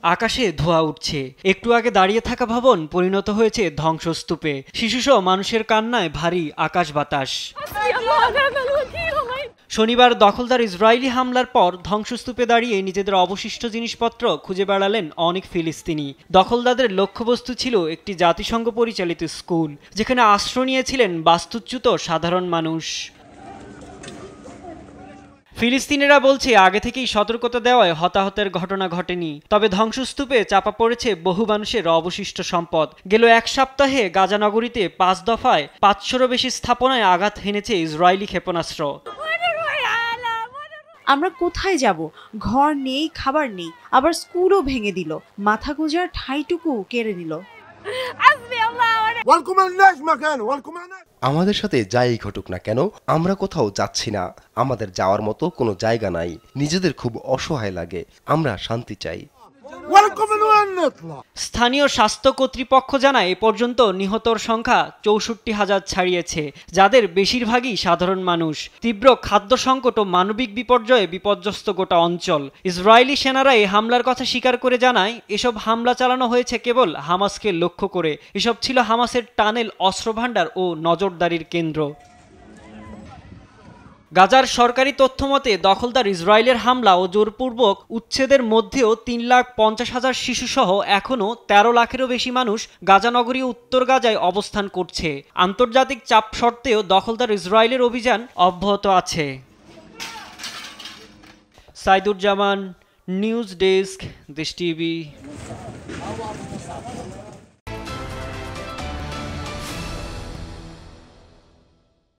আকাশে ধোঁয়া উঠছে, একটু আগে দাঁড়িয়ে থাকা ভবন পরিণত হয়েছে ধ্বংসস্তূপে। শিশুসহ মানুষের কান্নায় ভারী আকাশ বাতাস। শনিবার দখলদার ইসরায়েলি হামলার পর ধ্বংসস্তূপে দাঁড়িয়ে নিজেদের অবশিষ্ট জিনিসপত্র খুঁজে বেড়ালেন অনেক ফিলিস্তিনি। দখলদারদের লক্ষ্যবস্তু ছিল একটি জাতিসংঘ পরিচালিত স্কুল, যেখানে আশ্রয় নিয়েছিলেন বাস্তুচ্যুত সাধারণ মানুষ। ফিলিস্তিনিরা বলছে আগে থেকেই সতর্কতা দেওয়ায় হতাহতের ঘটনা ঘটেনি, তবে ধ্বংসস্তূপে চাপা পড়েছে বহু মানুষের অবশিষ্ট সম্পদ। গেল এক সপ্তাহে গাজা নগরীতে 5 দফায় 500-রও বেশি স্থাপনায় আঘাত হেনেছে ইসরায়েলি ক্ষেপণাস্ত্র। আমরা কোথায় যাব? ঘর নেই, খাবার নেই, আবার স্কুলও ভেঙে দিল, মাথা গোঁজার ঠাঁইটুকু কেড়ে নিল। আমাদের সাথে যাই ঘটুক না কেন, আমরা কোথাও যাচ্ছি না। আমাদের যাওয়ার মতো কোনো জায়গা নাই। নিজেদের খুব অসহায় লাগে। আমরা শান্তি চাই। স্থানীয় স্বাস্থ্য কর্তৃপক্ষ জানায় এ পর্যন্ত নিহতর সংখ্যা 64,000 ছাড়িয়েছে, যাদের বেশিরভাগই সাধারণ মানুষ। তীব্র খাদ্য সংকট ও মানবিক বিপর্যয়ে বিপর্যস্ত গোটা অঞ্চল। ইসরায়েলি সেনারা এই হামলার কথা স্বীকার করে জানায় এসব হামলা চালানো হয়েছে কেবল হামাসকে লক্ষ্য করে। এসব ছিল হামাসের টানেল, অস্ত্রভাণ্ডার ও নজরদারির কেন্দ্র। গাজার সরকারি তথ্যমতে দখলদার ইসরায়েলের হামলা ও জোরপূর্বক উচ্ছেদের মধ্যেও 3,50,000 শিশুসহ এখনও 13 লাখেরও বেশি মানুষ গাজা নগরী ও উত্তর গাজায় অবস্থান করছে। আন্তর্জাতিক চাপ সত্ত্বেও দখলদার ইসরায়েলের অভিযান অব্যাহত আছে। সাইদুজ্জামান, নিউজ ডেস্ক, দেশ টিভি।